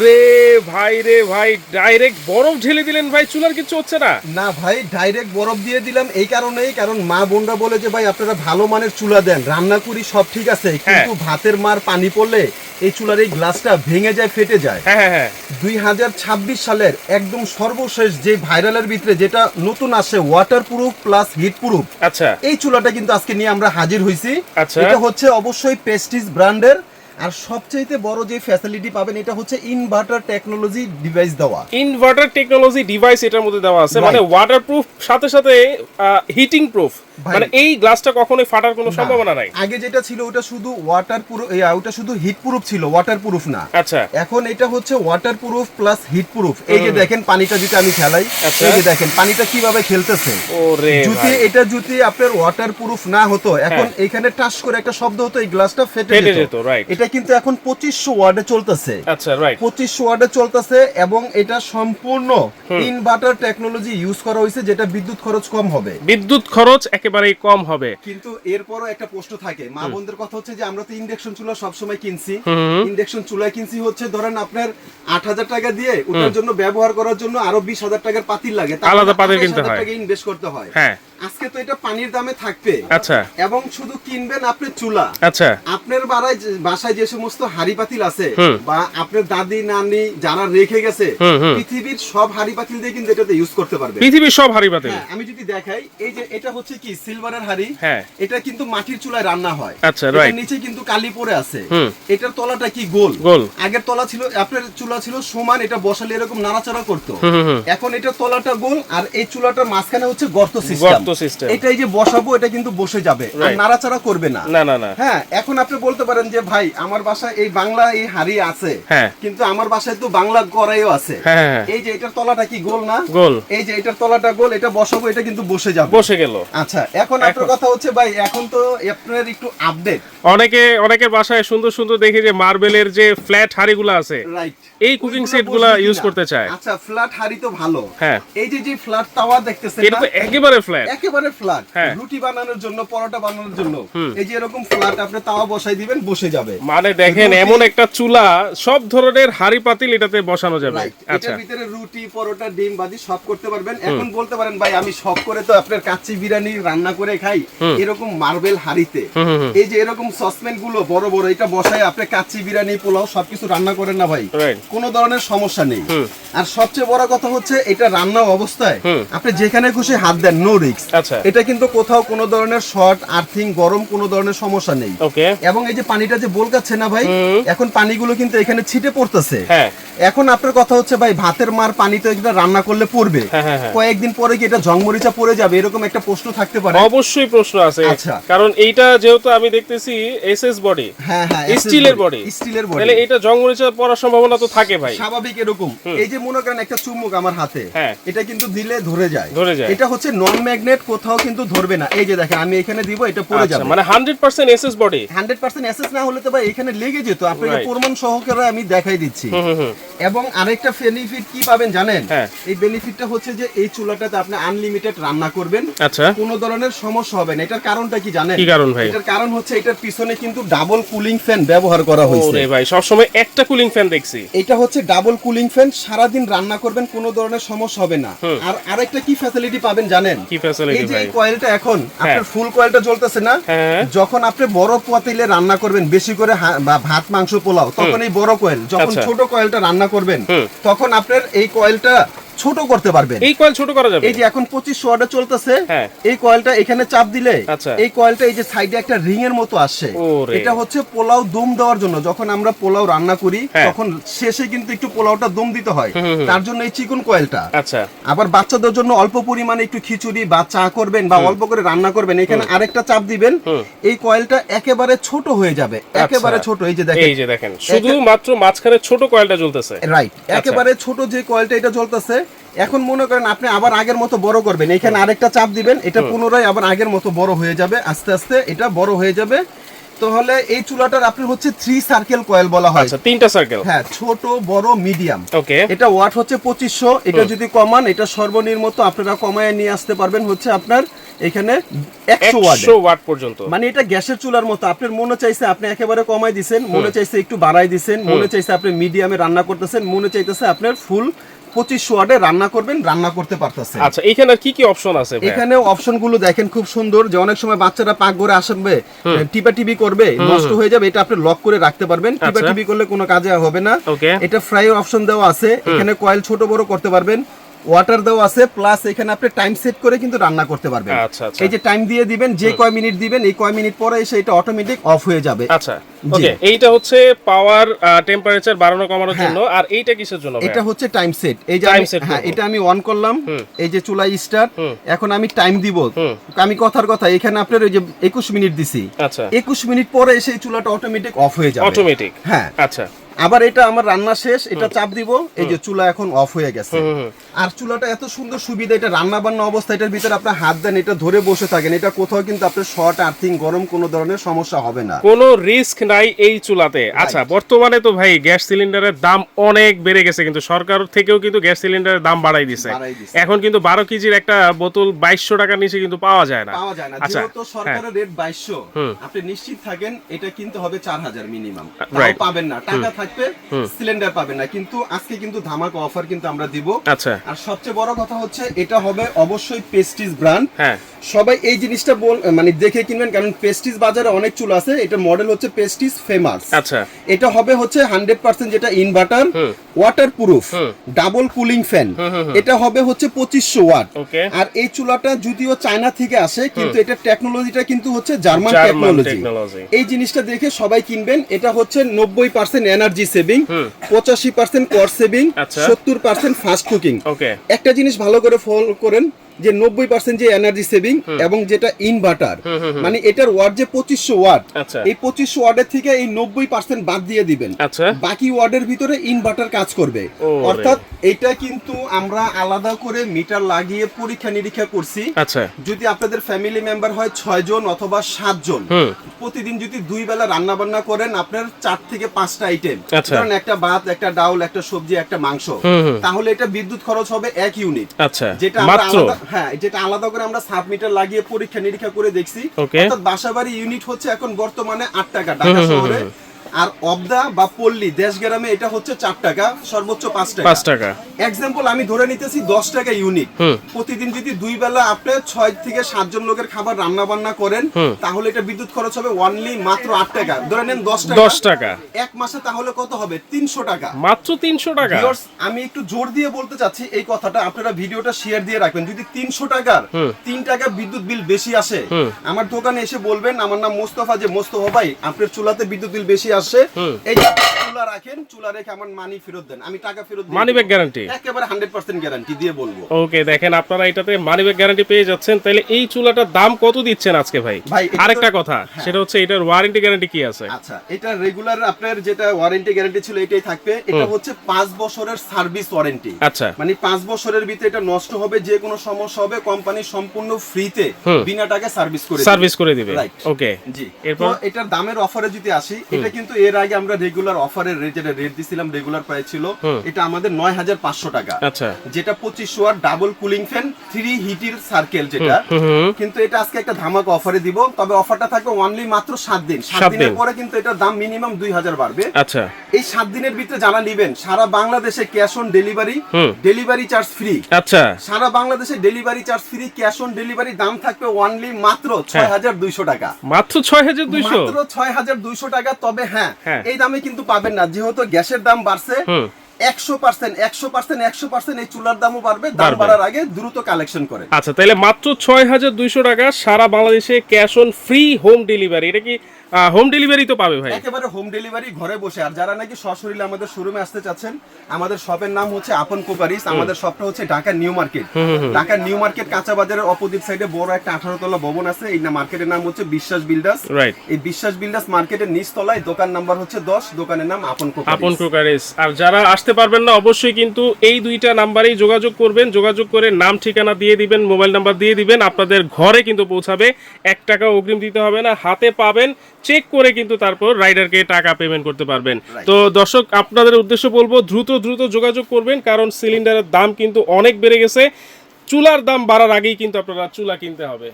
রে ভাই ডাইরেক্ট বরফ ঢেলে দিলেন ভাই, চুলার কিছু হচ্ছে না? না ভাই, ডাইরেক্ট বরফ দিয়ে দিলাম এই কারণেই, কারণ মা বোনরা বলে যে ভাই আপনারা ভালো মানের চুলা দেন, রান্না করি সব ঠিক আছে, কিন্তু ভাতের মার পানি পড়লে এই চুলার এই গ্লাসটা ভেঙে যায়, ফেটে যায়। হ্যাঁ 2026 সালের একদম সর্বশেষ যে ভাইরালের ভিতরে যেটা নতুন আসে, water proof plus heat proof, আচ্ছা এই চুলাটা কিন্তু আজকে নিয়ে আমরা হাজির হইছি। আচ্ছা, এটা হচ্ছে অবশ্যই প্রেস্টিজ ব্র্যান্ডের, আর সবচেয়ে বড় যে ফ্যাসিলিটি পাবেন এটা হচ্ছে ইনভার্টার টেকনোলজি ডিভাইস দেওয়া। ইনভার্টার টেকনোলজি ডিভাইস এটার মধ্যে দেওয়া আছে, মানে ওয়াটারপ্রুফ সাথে সাথে হিটিং প্রুফ, মানে এই গ্লাসটা কখনোই ফাটার কোনো সম্ভাবনা নাই। আগে যেটা ছিল ওটা শুধু ওয়াটার প্রুফ, ওটা শুধু হিট প্রুফ ছিল, ওয়াটার প্রুফ না। আচ্ছা, এখন এটা হচ্ছে water proof plus heat proof. এই যে দেখেন পানিটা যেটা আমি খেলাই, এই যে দেখেন পানিটা কিভাবে খেলতেছে। যদি আপনার ওয়াটার প্রুফ না হতো, এখন এখানে টাচ করে একটা শব্দ হতো, এই গ্লাসটা ফেটে যেত। এটা কিন্তু এখন 2500 ওয়াটে চলতেছে। আচ্ছা রাইট, 2500 ওয়াটে চলতেছে, এবং এটা সম্পূর্ণ ইনভার্টার টেকনোলজি ইউজ করা হয়েছে, যেটা বিদ্যুৎ খরচ কম হবে। বিদ্যুৎ খরচ একেবারেই কম হবে। কিন্তু এরপরও একটা প্রশ্ন থাকে মা বোনদের কথা, হচ্ছে যে আমরা তো ইন্ডাকশন চুলা সবসময় কিনছি, ইন্ডাকশন চুলা কিনছি হচ্ছে ধরেন আপনার 8000 টাকা দিয়ে, ওটার জন্য ব্যবহার করার জন্য আরো 20000 টাকার পাতিল লাগে, আলাদা পাতিল কিনতে হয়, ইনভেস্ট করতে হয়। হ্যাঁ, আজকে তো এটা পানির দামে থাকবে। আচ্ছা, এবং শুধু কিনবেন আপনি চুলা। আচ্ছা, আপনার বাসায় যে সমস্ত হাড়ি পাতিল আছে, বা আপনার দাদি নানি যারা রেখে গেছে, পৃথিবীর সব হাড়ি পাতিল দিয়ে কিন্তু এটাতে ইউজ করতে পারবে। পৃথিবীর সব হাড়ি পাতিল। আমি যদি দেখাই, এই যে এটা হচ্ছে কি সিলভারের হাড়ি, হ্যাঁ, এটা কিন্তু মাটির চুলায় রান্না হয়। আচ্ছা রাইট, নিচে কিন্তু কালি পড়ে আছে। এটার তলাটা কি গোল। আগের তলা ছিল, আপনার চুলা ছিল সমান, এটা বসালে এরকম নাড়াচাড়া করতো। এখন এটা তলাটা গোল, আর এই চুলাটার মাঝখানে হচ্ছে গর্ত সিস্টেম। এটা এই যে বসাবো, এটা কিন্তু বসে যাবে, আর নাড়াচাড়া করবে না। হ্যাঁ, এখন আপনি বলতে পারেন যে ভাই আমার বাসায় এই বাংলা এই হাড়ি আছে, কিন্তু আমার বাসায় তো বাংলা কড়াইও আছে। এই যে এটার তলাটা কি গোল না? গোল। এই যে এটার তলাটা গোল, এটা বসাবো, এটা কিন্তু বসে যাবে, বসে গেল। আচ্ছা, এখন আপনার কথা হচ্ছে ভাই, এখন তো আপনার একটু আপডেট, অনেকের বাসায় সুন্দর সুন্দর দেখি যে মার্বেলের যে ফ্ল্যাট হাড়িগুলো আছে, রাইট, এই কুকিং সেটগুলো ইউজ করতে চায়। আচ্ছা, ফ্ল্যাট হাড়ি তো ভালো। হ্যাঁ, এই যে ফ্ল্যাট তাওয়া দেখতেছেন, এটা তো একেবারে ফ্ল্যাট, একেবারে ফ্ল্যাট। রুটি বানানোর জন্য, পরোটা বানানোর জন্য এই যে এরকম ফ্ল্যাট আপনি তাওয়া বসাই দিবেন, বসে যাবে। মানে দেখেন, এমন একটা চুলা, সব ধরনের হাড়ি পাতিল এটাতে বসানো যাবে। আচ্ছা, এটার ভিতরে রুটি, পরোটা, ডিম বাজি সব করতে পারবেন। এখন বলতে পারেন ভাই আমি শখ করে তো আপনার কাচ্চি বিরিয়ানি রান্না করে খাই, এরকম মার্বেল হাড়িতে এই যে এরকম সসপ্যান গুলো বড় বড়, এটা বসায় আপনি কাচ্চি বিরিয়ানি, পোলাও সবকিছু রান্না করেন না ভাই, কোনো ধরনের সমস্যা নেই। আর সবচেয়ে বড় কথা হচ্ছে, এটা রান্না অবস্থায় আপনি যেখানে খুশি হাত দেন, নো রিস্ক। এটা কিন্তু কোথাও কোনো ধরনের শর্ট, আর্থিং, গরম কোনো ধরনের সমস্যা নেই। এবং এই যে পানিটা যে বলকাচ্ছে না ভাই, এখন পানিগুলো কিন্তু এখানে ছিটে পড়তেছে। এখন আপনার কথা হচ্ছে ভাই, ভাতের মার পানি তো এটা রান্না করলে পড়বে, কয়েকদিন পরে কি এটা জংমরিচা পড়ে যাবে, এরকম একটা প্রশ্ন থাকতে পারে। অবশ্যই প্রশ্ন আছে। আচ্ছা, কারণ এইটা যেহেতু আমি দেখতেছি এসএস বডি, স্টিলের বডি, তাহলে এটা জংমরিচা পড়ার সম্ভাবনা তো থাকে ভাই, স্বাভাবিক। এরকম এই যে মনে করেন একটা চুম্বক আমার হাতে, এটা কিন্তু দিলে ধরে যায়। এটা হচ্ছে নন ম্যাগনেট, কোথাও কিন্তু ধরবে না। এই যে দেখেন আমি এখানে দিব, এটা পড়ে যাবে। মানে 100% এসএস বডি। 100% এসএস না হলে তো ভাই এখানে লেগে যেত। আপনাকে প্রমাণ সহকারে আমি দেখাই দিচ্ছি। এবং আরেকটা বেনিফিট কি পাবেন জানেন? এই বেনিফিটটা হচ্ছে যে এই চুলাটাতে আপনি আনলিমিটেড রান্না করবেন, আচ্ছা, কোনো ধরনের সমস্যা হবে না। এটার কারণটা কি জানেন? কি কারণ ভাই? এটার কারণ হচ্ছে এটার পিছনে কিন্তু ডাবল কুলিং ফ্যান ব্যবহার করা হয়েছে। ওরে ভাই, সব সময় একটা কুলিং ফ্যান দেখছি। এটা হচ্ছে ডাবল কুলিং ফ্যান, সারা দিন রান্না করবেন, কোনো ধরনের সমস্যা হবে না। আর আরেকটা কি ফ্যাসিলিটি পাবেন জানেন? কি ফ্যাসিলিটি? এই যে এই কয়েলটা, এখন আপনার ফুল কয়েলটা জ্বলতেছে না, যখন আপনি বড় পাতিলে রান্না করবেন বেশি করে ভাত, মাংস, পোলাও, তখন এই বড় কয়েল, যখন ছোট কয়েলটা রান্না করবেন তখন আপনার এই কয়েলটা ছোট করতে পারবেন। এই কয়েল ছোট করা যাবে। এই যে এখন 2500 ওয়াটে চলতেছে, এই কয়েলটা এখানে চাপ দিলে এই কয়েলটা এই যে সাইডে একটা রিং এর মতো আসে, এটা হচ্ছে পোলাও দম দেওয়ার জন্য। যখন আমরা পোলাও রান্না করি তখন শেষে কিন্তু একটু পোলাওটা দম দিতে হয়, তার জন্য এই চিকন কয়েলটা। আচ্ছা, আবার বাচ্চাদের জন্য অল্প পরিমাণে একটু খিচুড়ি বা চা করবেন বা অল্প করে রান্না করবেন, এখানে আরেকটা চাপ দিবেন, এই কয়েলটা একেবারে ছোট হয়ে যাবে, একেবারে ছোট। এই যে দেখেন শুধু মাত্র মাঝখানে ছোট কয়েলটা জ্বলতেছে, রাইট, একেবারে ছোট যে কয়েলটা এটা জ্বলতেছে। এখন মনে করেন আপনি আবার আগের মতো বড় করবেন, এখানে আরেকটা চাপ দিবেন, এটা পুনরায় আবার আগের মতো বড় হয়ে যাবে, আস্তে আস্তে এটা বড় হয়ে যাবে। তাহলে এই চুলাটার আপনি হচ্ছে 3 সার্কেল কয়েল বলা হয়। আচ্ছা, 3টা সার্কেল। হ্যাঁ, ছোট, বড়, মিডিয়াম। ওকে, এটা ওয়াট হচ্ছে 2500। এটা যদি কমান, এটা সর্বনিম্ন আপনারা কমায় নিয়ে আসতে পারবেন হচ্ছে আপনার এখানে 100 ওয়াট পর্যন্ত, মানে এটা গ্যাসের চুলার মতো। আপনার মনে চাইছে আপনি একেবারে কমাই দিবেন, মনে চাইছে একটু বাড়াই দিবেন, মনে চাইছে আপনি মিডিয়ামে রান্না করতেছেন, মনে চাইতেছে আপনার ফুল 2500 ওয়াটে রান্না করবেন, রান্না করতে পারতেছেন। আচ্ছা, এখানে কি কি অপশন আছে? এখানে অপশন গুলো দেখেন খুব সুন্দর, যে অনেক সময় বাচ্চারা পাক ঘরে আসবে, টিপি করবে, নষ্ট হয়ে যাবে, এটা আপনি লক করে রাখতে পারবেন। টিপি করলে কোনো কাজে হবে না। এটা ফ্রাই অপশন দেওয়া আছে, এখানে কয়েল ছোট বড় করতে পারবেন, ওয়াটার দেওয়া আছে, প্লাস এখানে আপনি টাইম সেট করে কিন্তু রান্না করতে পারবেন। এই যে টাইম দিয়ে দিবেন, যে কয় মিনিট দিবেন, এই কয় মিনিট পরে এসে এটা অটোমেটিক অফ হয়ে যাবে। আচ্ছা, ওকে, এইটা হচ্ছে পাওয়ার টেম্পারেচার বাড়ানো কমানোর জন্য, আর এইটা কিসের জন্য? এটা হচ্ছে টাইম সেট। এই যে হ্যাঁ, এটা আমি অন করলাম, এই যে চুলা স্টার্ট, এখন আমি টাইম দিব। আমি কথার কথা, এখানে আপনার ওই যে 21 মিনিট দিছি, আচ্ছা 21 মিনিট পরে এসে এই চুলাটা অটোমেটিক অফ হয়ে যাবে। অটোমেটিক, হ্যাঁ। আচ্ছা, আবার এটা আমার রান্না শেষ, এটা চাপ দিব, এই যে চুলা এখন অফ হয়ে গেছে। আর চুলাটা এত সুন্দর সুবিধা, এটা রান্না বান্না অবস্থা, এটার ভিতরে আপনার হাত দেন, এটা ধরে বসে থাকেন, এটা কোথাও কিন্তু আপনার শর্ট আর্থিং গরম কোনো ধরনের সমস্যা হবে না, কোনো রিস্ক নাই এই চুলাতে। আচ্ছা, বর্তমানে তো ভাই গ্যাস সিলিন্ডারের দাম অনেক বেড়ে গেছে, কিন্তু সরকার থেকেও কিন্তু গ্যাস সিলিন্ডারের দাম বাড়াই দিছে। এখন কিন্তু 12 কেজির একটা বোতল 2200 টাকার নিচে কিন্তু পাওয়া যায় না। আচ্ছা, যেহেতু সরকারের রেট 2200, আপনি নিশ্চিত থাকেন এটা কিন্তু হবে 4000 মিনিমাম, তাও পাবেন না, টাকা থাকবে, সিলিন্ডার পাবেন না। কিন্তু আজকে কিন্তু ধামাকা অফার কিন্তু আমরা দিব। আচ্ছা, আর সবচেয়ে বড় কথা হচ্ছে এটা হবে অবশ্যই প্রেস্টিজ ব্র্যান্ড। হ্যাঁ, সবাই এই জিনিসটা মানে দেখে কিনবেন, কারণ প্রেস্টিজ বাজারে অনেক চুলা আছে, এটা মডেল হচ্ছে প্রেস্টিজ ফেমাস। আচ্ছা, এটা হবে হচ্ছে 100% যেটা inverter, water proof, double cooling fan. এটা হবে হচ্ছে 2500 ওয়াট। আর এই চুলাটা যদিও চায়না থেকে আসে, কিন্তু এটা টেকনোলজিটা কিন্তু হচ্ছে জার্মান টেকনোলজি। এই জিনিসটা দেখে সবাই কিনবেন। এটা হচ্ছে 90% energy saving, 85% cost saving, 70% fast cooking. একটা জিনিস ভালো করে ফলো করেন, যে 90% যে এনার্জি সেভিং এবং যেটা ইনভার্টার, মানে এটার ওয়াট যে 2500 ওয়াট, এই 2500 ওয়াটের থেকে এই 90% বাদ দিয়ে দিবেন, বাকি ওয়াটের ভিতরে ইনভার্টার কাজ করবে। অর্থাৎ এটা কিন্তু আমরা আলাদা করে মিটার লাগিয়ে পরীক্ষা নিরীক্ষা করছি। যদি আপনাদের ফ্যামিলি মেম্বার হয় 6 জন অথবা 7 জন, প্রতিদিন যদি 2 বেলা রান্না বান্না করেন, আপনার 4 থেকে 5টা আইটেম, ধরেন একটা ভাত, একটা ডাউল, একটা সবজি, একটা মাংস, তাহলে এটা বিদ্যুৎ খরচ হবে 1 ইউনিট। যেটা আমরা হ্যাঁ, যেটা আলাদা করে আমরা সাব মিটার লাগিয়ে পরীক্ষা নিরীক্ষা করে দেখছি। অর্থাৎ বাসাবাড়ি ইউনিট হচ্ছে এখন বর্তমানে 8 টাকা ঢাকা শহরে, আর অবদা বা পল্লী দেশ গ্রামে এটা হচ্ছে 4 টাকা, সর্বোচ্চ 5 টাকা। এক্সাম্পল আমি ধরে নিতেছি 10 টাকা ইউনিট। প্রতিদিন যদি 2 বেলা আপনি 6 থেকে 7 জন লোকের খাবার রান্না বান্না করেন, তাহলে এটা বিদ্যুৎ খরচ হবে অনলি মাত্র 8 টাকা। ধরে নেন 10 টাকা এক মাসে, তাহলে কত হবে? 300 টাকা, মাত্র 300 টাকা। আমি একটু জোর দিয়ে বলতে চাচ্ছি এই কথাটা, আপনারা ভিডিওটা শেয়ার দিয়ে রাখবেন। যদি 300 টাকার 3 টাকা বিদ্যুৎ বিল বেশি আসে, আমার দোকানে এসে বলবেন আমার নাম মোস্তফা, যে মোস্তফা ভাই আপনার চুলাতে বিদ্যুৎ বিল বেশি আসে, এই চুলা রাখেন, চুলা রেখে আমার মানি ফেরত দেন, আমি টাকা ফেরত দিই, মানি ব্যাক গ্যারান্টি, একেবারে 100% গ্যারান্টি দিয়ে বলবো। ওকে, দেখেন আপনারা এটাতে মানি ব্যাক গ্যারান্টি পেয়ে যাচ্ছেন। তাহলে এই চুলাটার দাম কত দিচ্ছেন আজকে ভাই? আরেকটা কথা, সেটা হচ্ছে এটার ওয়ারেন্টি গ্যারান্টি কি আছে? আচ্ছা, এটা রেগুলার আপনার যেটা ওয়ারেন্টি গ্যারান্টি ছিল এটাই থাকবে। এটা হচ্ছে 5 বছরের সার্ভিস ওয়ারেন্টি। আচ্ছা, মানে 5 বছরের ভিতরে এটা নষ্ট হবে, যে কোনো সমস্যা হবে, কোম্পানি সম্পূর্ণ ফ্রিতে বিনা টাকায় সার্ভিস করে দিবে। ওকে, জি। এরপর এটার দামের অফারে যদি আসি, এটা কিন্তু এর আগে আমরা রেগুলার অফারের যেটা রেট দিছিলাম, রেগুলার প্রাইস ছিল এটা আমাদের 9500 টাকা। আচ্ছা, যেটা 2500 ওয়াট ডাবল কুলিং ফ্যান 3 হিটের সার্কেল যেটা, কিন্তু এটা আজকে একটা ধামাকা অফারে দিব। তবে অফারটা থাকবে অনলি মাত্র 7 দিন। 7 দিনের পরে কিন্তু এটার দাম মিনিমাম 2000 বাড়বে। আচ্ছা, এই 7 দিনের ভিতরে যারা নেবেন, সারা বাংলাদেশে cash on delivery, delivery charge free. আচ্ছা, সারা বাংলাদেশে delivery charge free, cash on delivery, দাম থাকবে অনলি মাত্র 6200 টাকা। মাত্র 6200 টাকা। তবে হ্যাঁ, এই দামে কিন্তু পাবেন না, যেহেতু গ্যাসের দাম বাড়ছে 100%, এই চুলার দামও বাড়বে। দাম বাড়ার আগে দ্রুত কালেকশন করে। আচ্ছা, তাহলে মাত্র 6200 টাকা, সারা বাংলাদেশে cash on free home delivery. এটা কি হোম ডেলিভারি তো পাবে ভাই? একেবারে হোম ডেলিভারি, ঘরে বসে। আর যারা নাকি সরাসরি আমাদের শোরুমে আসতে চাচ্ছেন, আমাদের শপের নাম হচ্ছে আপন কোপারিস। আমাদের শপটা হচ্ছে Dhaka new market. Dhaka new market কাঁচা বাজারের অপোজিট সাইডে বড় একটা 18 তলা ভবন আছে। এই মার্কেটের নাম হচ্ছে বিশ্বাস বিল্ডার্স। রাইট, এই বিশ্বাস বিল্ডার্স মার্কেটের নিচ তলায়, দোকান নাম্বার হচ্ছে 10, দোকানের নাম আপন কোপারিস। আর যারা আসতে পারবেন না, অবশ্যই কিন্তু এই দুইটা নাম্বারেই যোগাযোগ করবেন। যোগাযোগ করে নাম ঠিকানা দিয়ে দিবেন, মোবাইল নাম্বার দিয়ে দিবেন, আপনাদের ঘরে কিন্তু পৌঁছাবে। 1 টাকা অগ্রিম দিতে হবে না, হাতে পাবেন, চেক করে কিন্তু তারপর রাইডারকে টাকা পেমেন্ট করতে পারবেন। তো দর্শক, আপনাদের উদ্দেশ্য বলবো দ্রুত যোগাযোগ করবেন, কারণ সিলিন্ডারের দাম কিন্তু অনেক বেড়ে গেছে। চুলার দাম বাড়ার আগেই কিন্তু আপনারা চুলা কিনতে হবে।